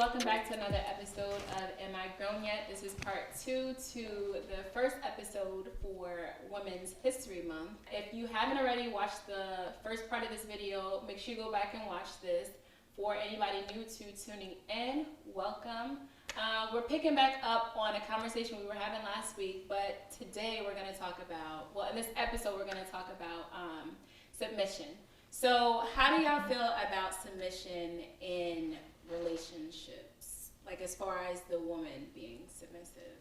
welcome back to another episode of Am I Grown Yet? This is part 2 to the first episode for Women's History Month. If you haven't already watched the first part of this video, make sure you go back and watch this. For anybody new to tuning in, welcome. We're picking back up on a conversation we were having last week, but today we're going to talk about, well, in this episode we're going to talk about submission. So how do y'all feel about submission in relationships? Like as far as the woman being submissive.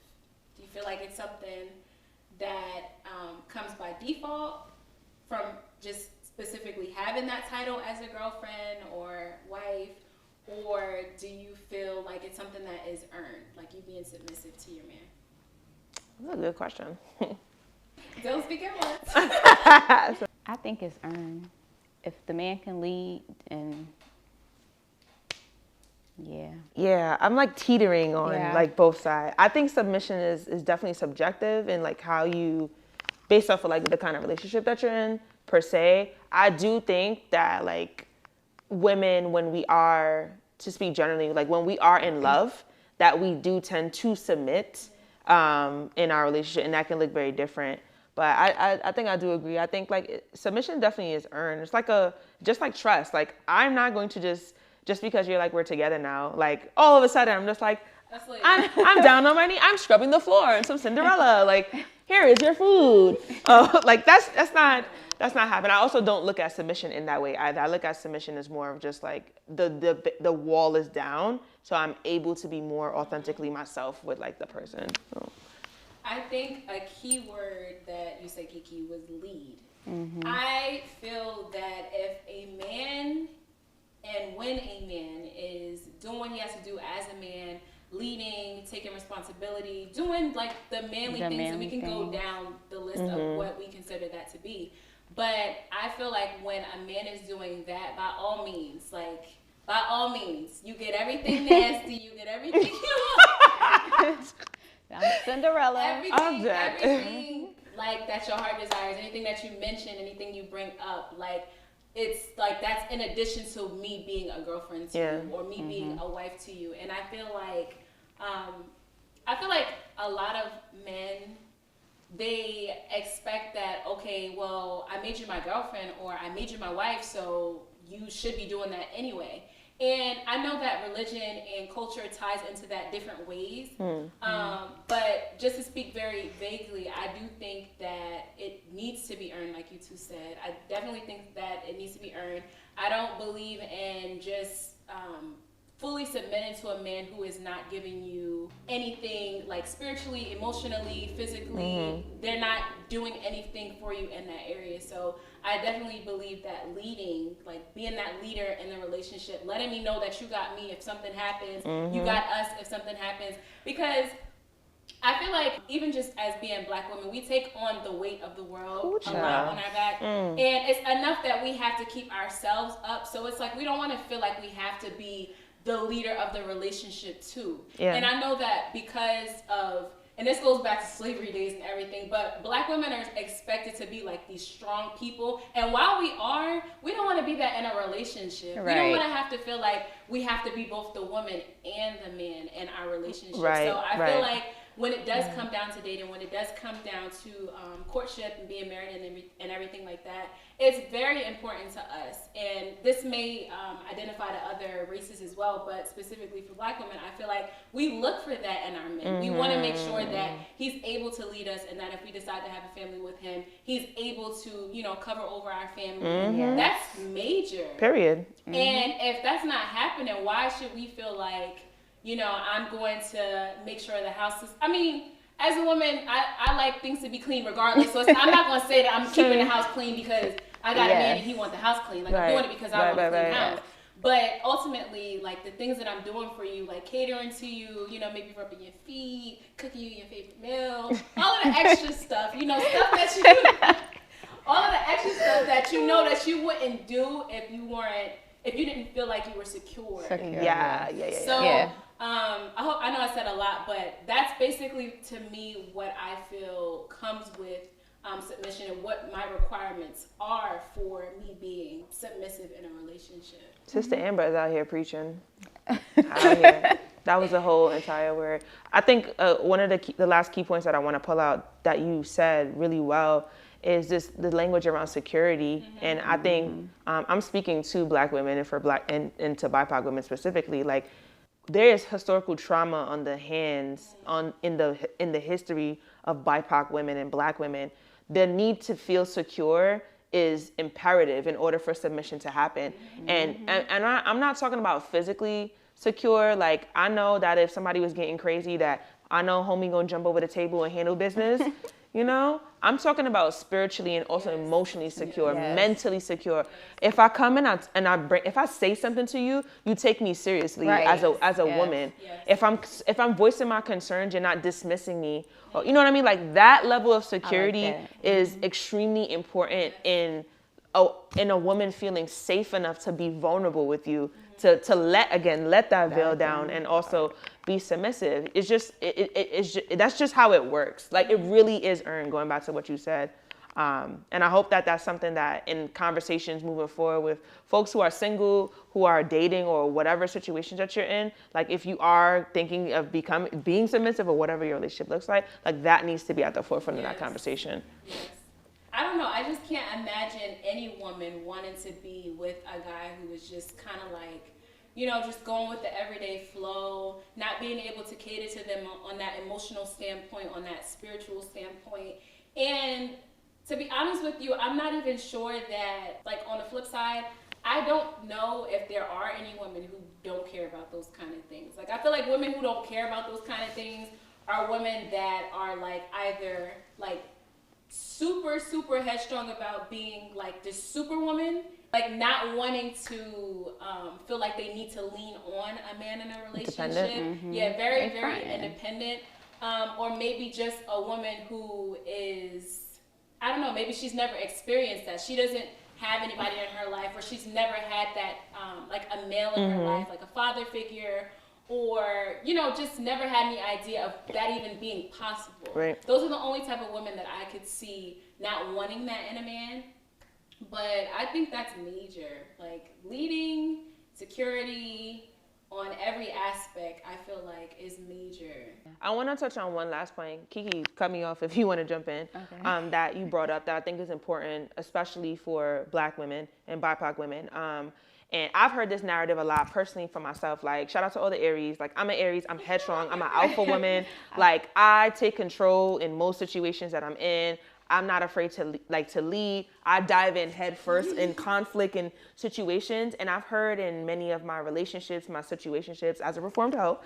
Do you feel like it's something that comes by default from just specifically having that title as a girlfriend or wife? Or do you feel like it's something that is earned, like you being submissive to your man? That's a good question. Don't speak at once. I think it's earned. If the man can lead, and yeah, I'm like teetering on like both sides. I think submission is definitely subjective and like how you, based off of like the kind of relationship that you're in per se. I do think that like women, when we are, to speak generally, like when we are in love, that we do tend to submit in our relationship, and that can look very different. But I think I do agree. I think like submission definitely is earned. It's like just like trust. Like I'm not going to just because you're like, we're together now, like all of a sudden I'm just like, I'm down on my knee, I'm scrubbing the floor and some Cinderella, like here is your food. Like that's not happening. I also don't look at submission in that way either. I look at submission as more of just like the wall is down, so I'm able to be more authentically myself with like the person. So. I think a key word that you said, Kiki, was lead. Mm-hmm. I feel that if a man, and when a man is doing what he has to do as a man, leading, taking responsibility, doing like the manly things, and we can go down the list of what we consider that to be. But I feel like when a man is doing that, by all means, you get everything nasty, you get everything you want. I'm Cinderella. Everything like that your heart desires, anything that you mention, anything you bring up, like it's like that's in addition to me being a girlfriend to you or me being a wife to you. And I feel like a lot of men, they expect that, okay, well, I made you my girlfriend or I made you my wife, so you should be doing that anyway. And I know that religion and culture ties into that different ways. But just to speak very vaguely, I do think that it needs to be earned, like you two said. I definitely think that it needs to be earned. I don't believe in just fully submitting to a man who is not giving you anything like spiritually, emotionally, physically. They're not doing anything for you in that area. So I definitely believe that leading, like being that leader in the relationship, letting me know that you got me if something happens, you got us if something happens. Because I feel like even just as being Black women, we take on the weight of the world a lot on our back. And it's enough that we have to keep ourselves up. So it's like we don't want to feel like we have to be the leader of the relationship too. And I know that because of, and this goes back to slavery days and everything, but Black women are expected to be like these strong people. And while we don't want to be that in a relationship. We don't want to have to feel like we have to be both the woman and the man in our relationship. So I feel like when it does come down to dating, when it does come down to courtship and being married and everything like that, it's very important to us. And this may identify to other races as well, but specifically for Black women, I feel like we look for that in our men. We want to make sure that he's able to lead us, and that if we decide to have a family with him, he's able to, cover over our family. That's major. Period. And if that's not happening, why should we feel like, I'm going to make sure the house is, as a woman, I like things to be clean regardless. So I'm not going to say that I'm keeping the house clean because I got a man and he wants the house clean. Like I'm doing it because I want a clean house. But ultimately, like the things that I'm doing for you, like catering to you, maybe rubbing your feet, cooking you your favorite meal, all of the extra stuff, stuff that you, all of the extra stuff that that you wouldn't do if you didn't feel like you were secure. So, I know I said a lot, but that's basically to me what I feel comes with submission and what my requirements are for me being submissive in a relationship. Sister Amber is out here preaching. That was the whole entire word. I think one of the last key points that I want to pull out that you said really well is just the language around security. And I think I'm speaking to Black women and for Black and to BIPOC women specifically. Like, there is historical trauma on the hands in the history of BIPOC women and Black women. The need to feel secure is imperative in order for submission to happen. And I'm not talking about physically secure. Like, I know that if somebody was getting crazy, that I know homie gonna jump over the table and handle business. You know, I'm talking about spiritually and also emotionally secure, mentally secure. If I come in if I say something to you, you take me seriously as a woman. If I'm voicing my concerns, you're not dismissing me. Or, you know what I mean? Like, that level of security is extremely important in a woman feeling safe enough to be vulnerable with you, to let that veil down and also be submissive. It's just that's just how it works. Like, it really is earned, going back to what you said. And I hope that that's something that in conversations moving forward with folks who are single, who are dating, or whatever situations that you're in, like, if you are thinking of being submissive or whatever your relationship looks like that needs to be at the forefront of that conversation. Yes. I don't know. I just can't imagine any woman wanting to be with a guy who is just kind of like, you know, just going with the everyday flow, not being able to cater to them on that emotional standpoint, on that spiritual standpoint. And to be honest with you, I'm not even sure that, like, on the flip side, I don't know if there are any women who don't care about those kind of things. Like, I feel like women who don't care about those kind of things are women that are, like, either, like, super, super headstrong about being, like, this superwoman, like, not wanting to feel like they need to lean on a man in a relationship. Yeah, very, very independent. Or maybe just a woman who is, I don't know, maybe she's never experienced that. She doesn't have anybody in her life, or she's never had that, like, a male in her life, like a father figure, or, you know, just never had any idea of that even being possible. Right. Those are the only type of women that I could see not wanting that in a man. But I think that's major. Like, leading, security, on every aspect, I feel like is major. I want to touch on one last point. Kiki, cut me off if you want to jump in. Okay. That you brought up that I think is important, especially for Black women and BIPOC women. And I've heard this narrative a lot personally for myself. Like, shout out to all the Aries. Like, I'm an Aries. I'm headstrong. I'm an alpha woman. Like, I take control in most situations that I'm in. I'm not afraid to lead. I dive in head first in conflict and situations. And I've heard in many of my relationships, my situationships as a reformed hoe,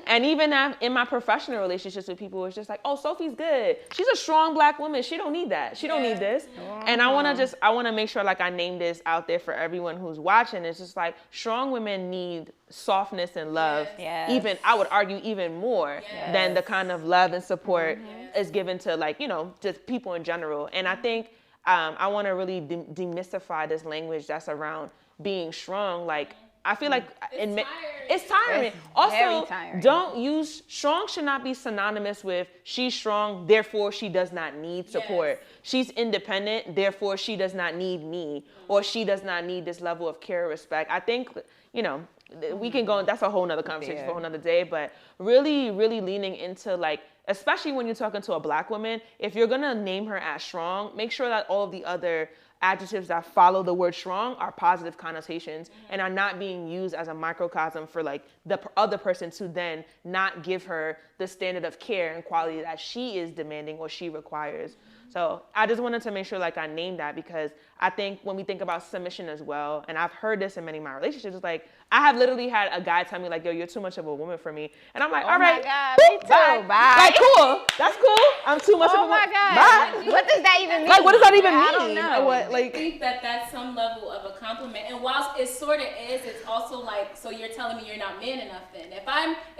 and even in my professional relationships with people, it's just like, oh, Sophie's good. She's a strong Black woman. She don't need that. She don't need this. And I want to make sure, like, I name this out there for everyone who's watching. It's just like, strong women need softness and love. Even, I would argue, even more than the kind of love and support is given to, like, you know, just people in general. And I think I want to really demystify this language that's around being strong. Like, I feel like it's tiring. Also, don't use strong should not be synonymous with she's strong, therefore she does not need support. She's independent, therefore she does not need me, or she does not need this level of care or respect. I think, you know, we can go, that's a whole nother conversation for a whole nother day, but really, really leaning into, like, especially when you're talking to a Black woman, if you're gonna name her as strong, make sure that all of the other adjectives that follow the word strong are positive connotations and are not being used as a microcosm for, like, the other person to then not give her the standard of care and quality that she is demanding or she requires. So I just wanted to make sure, like, I named that, because I think when we think about submission as well, and I've heard this in many of my relationships, it's like, I have literally had a guy tell me, like, yo, you're too much of a woman for me. And I'm like, all right, me too, bye. Like, cool, that's cool. I'm too much of a woman. Oh my God, what does that even mean? Like, what does that even mean? I don't know. I think that that's some level of a compliment. And whilst it sort of is, it's also like, so you're telling me you're not man enough then. If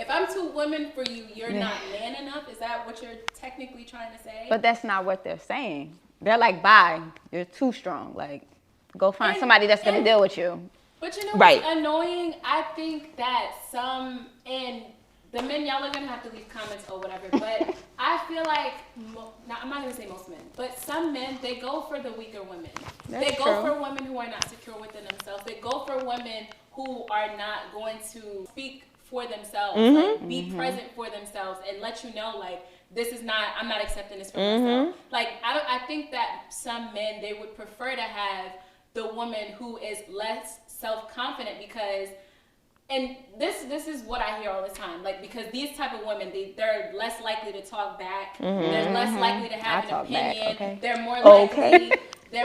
I'm too woman for you, you're not man enough? Is that what you're technically trying to say? But that's not what they're saying. They're like, bye, you're too strong. Like, go find somebody that's going to deal with you. But you know what's annoying? I think that some, and the men, y'all are going to have to leave comments or whatever, but I feel like, I'm not going to say most men, but some men, they go for the weaker women. They go for women who are not secure within themselves. They go for women who are not going to speak for themselves, like be present for themselves and let you know, like, I'm not accepting this for myself. Like, I think that some men, they would prefer to have the woman who is less self-confident because, and this is what I hear all the time, like, because these type of women, they're less likely to talk back, they're less likely to have an opinion, they're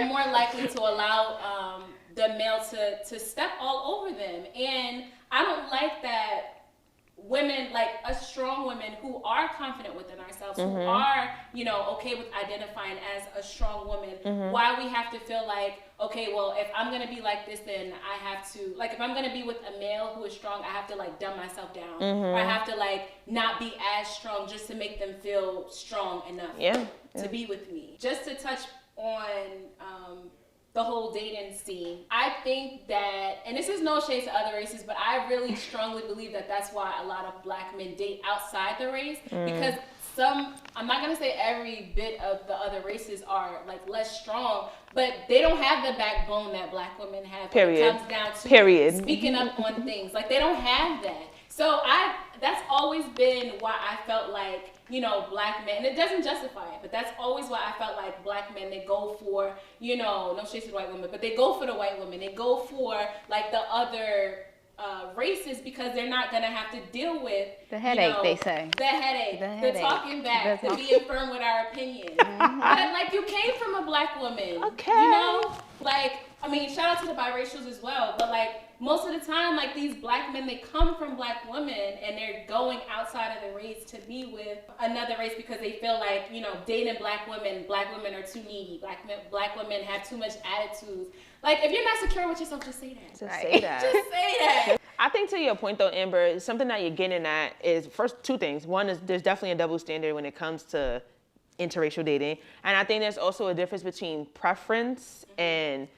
more likely to allow the male to step all over them. And I don't like that women, like us strong women who are confident within ourselves, who are, you know, okay with identifying as a strong woman, why we have to feel like, okay, well, if I'm going to be like this, then I have to, like, if I'm going to be with a male who is strong, I have to, like, dumb myself down. Or I have to, like, not be as strong just to make them feel strong enough to be with me. Just to touch on the whole dating scene, I think that, and this is no shade to other races, but I really strongly believe that that's why a lot of black men date outside the race, because I'm not going to say every bit of the other races are, like, less strong, but they don't have the backbone that black women have. Period. When it comes down to speaking up on things. Like, they don't have that. So that's always been why I felt like, you know, black men, and it doesn't justify it, but that's always why I felt like black men, they go for, you know, no shade to the white women, but they go for the white women. They go for, like, the other races, because they're not going to have to deal with the headache, you know, they say. The headache, the talking back, the being firm with our opinion. But, like, you came from a black woman. Okay. You know? Like, I mean, shout out to the biracials as well, but, like, most of the time, like, these black men, they come from black women and they're going outside of the race to be with another race because they feel like, you know, dating black women are too needy. Black women have too much attitude. Like, if you're not secure with yourself, just say that. Just say that. Just say that. I think to your point though, Amber, something that you're getting at is first two things. One is there's definitely a double standard when it comes to interracial dating. And I think there's also a difference between preference and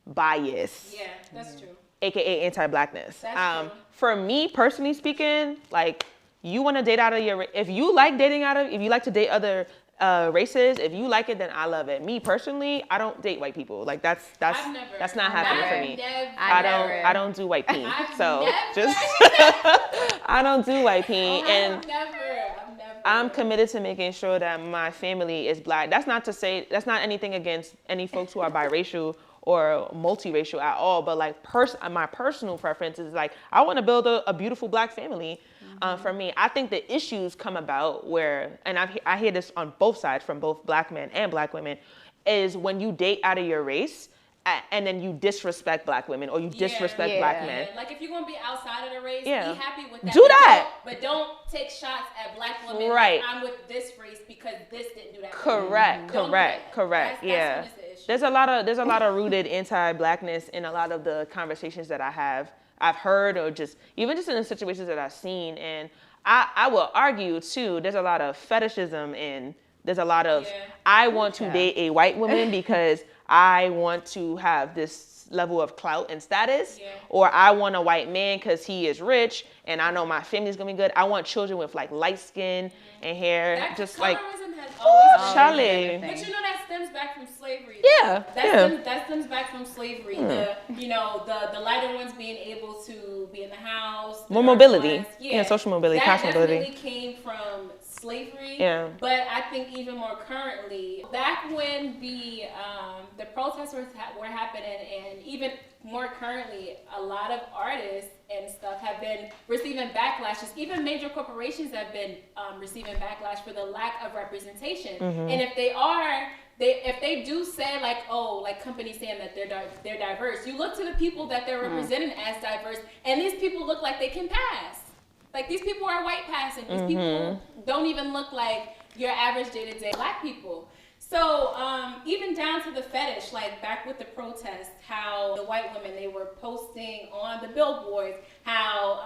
bias. Yeah, that's true. AKA anti-blackness. That's true. For me, personally speaking, like, you want to date out of your, if you like to date other races, if you like it, then I love it. Me personally, I don't date white people. Like, that's not happening for me. I don't do white peen. I don't do white peen, and I'm committed to making sure that my family is black. That's not anything against any folks who are biracial or multiracial at all, but, like, my personal preference is, like, I want to build a beautiful black family. For me, I think the issues come about where, and I hear this on both sides from both black men and black women, is when you date out of your race and then you disrespect black women or you disrespect black men. Like, if you're going to be outside of the race, be happy with that. Do that. But don't take shots at black women. Right. Like, I'm with this race because this didn't do that. Correct. That's Yeah. when it's the issue. There's a lot of rooted anti-blackness in a lot of the conversations that I've heard, or just in the situations that I've seen. And I will argue too, there's a lot of fetishism and there's a lot of, I want to date a white woman because I want to have this level of clout and status, or I want a white man because he is rich and I know my family's gonna be good. I want children with, like, light skin and hair, That just like, has always Charlie. But you know that stems back from slavery. Yeah. That stems back from slavery. The lighter ones being able to be in the house. More mobility. Social mobility, class mobility. That definitely came from slavery. Yeah. But I think even more currently, back when the protests were happening, and even more currently, a lot of artists and stuff have been receiving backlashes. Even major corporations have been receiving backlash for the lack of representation. And if they do say, like, oh, like, companies saying that they're diverse, you look to the people that they're representing as diverse, and these people look like they can pass. Like, these people are white passing. These people don't even look like your average day-to-day black people. So even down to the fetish, like, back with the protests, how the white women, they were posting on the billboards how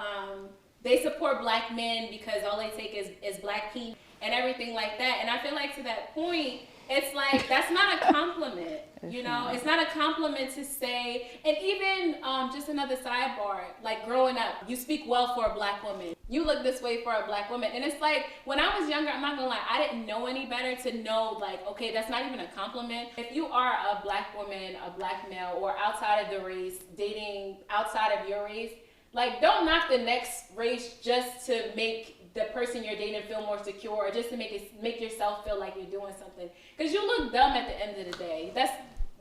they support black men because all they take is black peen and everything like that. And I feel like to that point, it's like, that's not a compliment, you know? It's not a compliment to say, and even just another sidebar, like, growing up, you speak well for a black woman. you look this way for a black woman. And it's like, when I was younger, I'm not gonna lie, I didn't know any better to know, like, okay, that's not even a compliment. If you are a black woman, a black male, or outside of the race, dating outside of your race, like, don't knock the next race just to make the person you're dating feel more secure, or just to make yourself feel like you're doing something. Because you look dumb at the end of the day.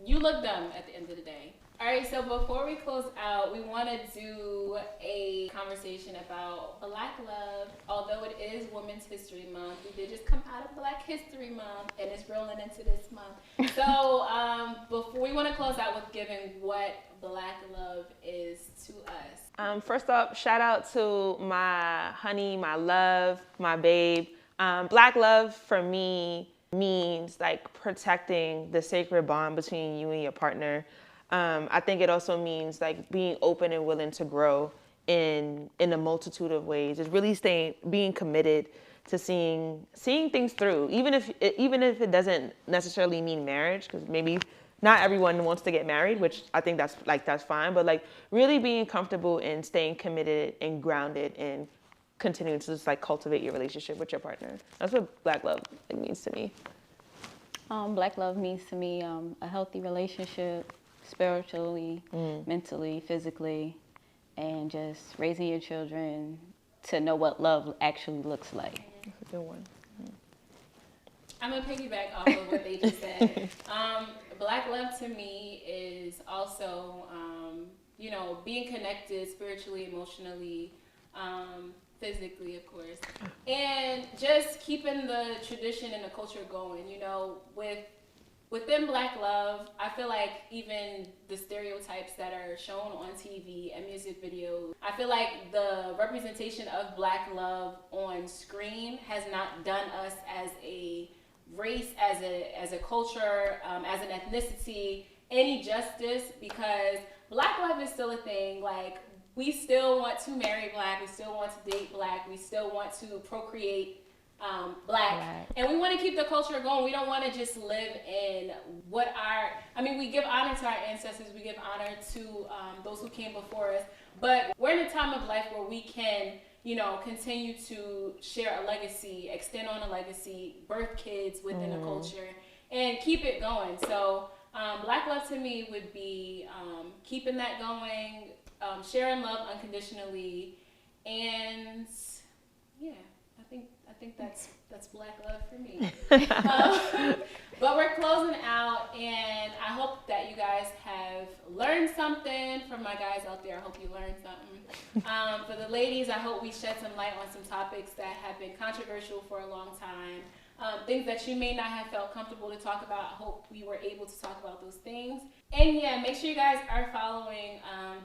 You look dumb at the end of the day. All right, so before we close out, we want to do a conversation about Black love. Although it is Women's History Month, we did just come out of Black History Month, and it's rolling into this month. So before we want to close out with giving what Black love is to us. First up, shout out to my honey, my love, my babe. Black love for me means like protecting the sacred bond between you and your partner. I think it also means like being open and willing to grow in a multitude of ways. It's really being committed to seeing things through, even if it doesn't necessarily mean marriage, because maybe not everyone wants to get married, which I think that's fine. But like really being comfortable and staying committed and grounded and continuing to just like cultivate your relationship with your partner. That's what Black love means to me. Black love means to me a healthy relationship, spiritually, mentally, physically, and just raising your children to know what love actually looks like. That's a good one. I'm gonna piggyback off of what they just said. Black love to me is also, being connected spiritually, emotionally, physically, of course, and just keeping the tradition and the culture going. Within Black love, I feel like even the stereotypes that are shown on TV and music videos, I feel like the representation of Black love on screen has not done us as a race, as a culture, as an ethnicity, any justice, because Black love is still a thing. Like, we still want to marry Black, we still want to date Black, we still want to procreate Black, and we want to keep the culture going. We don't want to just live in we give honor to our ancestors, we give honor to those who came before us, but we're in a time of life where we can, continue to share a legacy, extend on a legacy, birth kids within a culture, and keep it going. So Black love to me would be keeping that going, sharing love unconditionally, and yeah, I think that's Black love for me. But we're closing out, and I hope that you guys have learned something. From my guys out there, I hope you learned something. For the ladies, I hope we shed some light on some topics that have been controversial for a long time. Things that you may not have felt comfortable to talk about. I hope we were able to talk about those things. And yeah, make sure you guys are following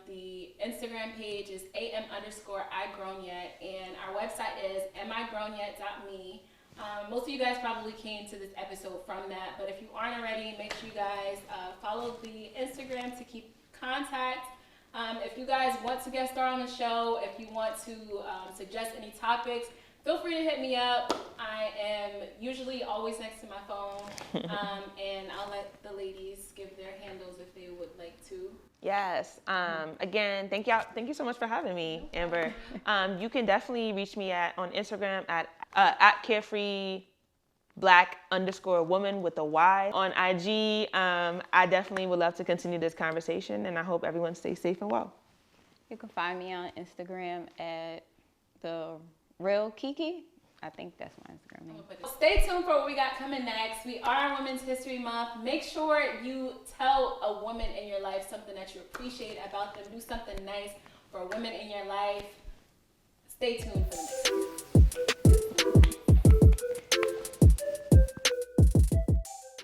the Instagram page is AmIGrownYet, and our website is AmIGrownYet.me. Most of you guys probably came to this episode from that, but if you aren't already, make sure you guys follow the Instagram to keep contact. If you guys want to get started on the show, if you want to suggest any topics, feel free to hit me up. I am usually always next to my phone, and I'll let the ladies give their handles if they would like to. Yes. Again, thank you so much for having me, Amber. You can definitely reach me on Instagram at carefree_black_woman with a Y. On IG, I definitely would love to continue this conversation, and I hope everyone stays safe and well. You can find me on Instagram at the Real Kiki. I think that's my Instagram name. Stay tuned for what we got coming next. We are Women's History Month. Make sure you tell a woman in your life something that you appreciate about them. Do something nice for women in your life. Stay tuned for the next one.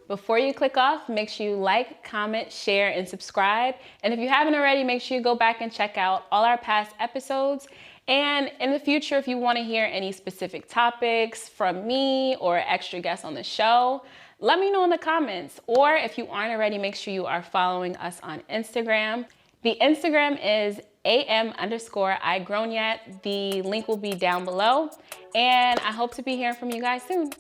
Before you click off, make sure you like, comment, share, and subscribe. And if you haven't already, make sure you go back and check out all our past episodes. And in the future, if you want to hear any specific topics from me or extra guests on the show, let me know in the comments. Or if you aren't already, make sure you are following us on Instagram. The Instagram is AM_IGrownYet. The link will be down below. And I hope to be hearing from you guys soon.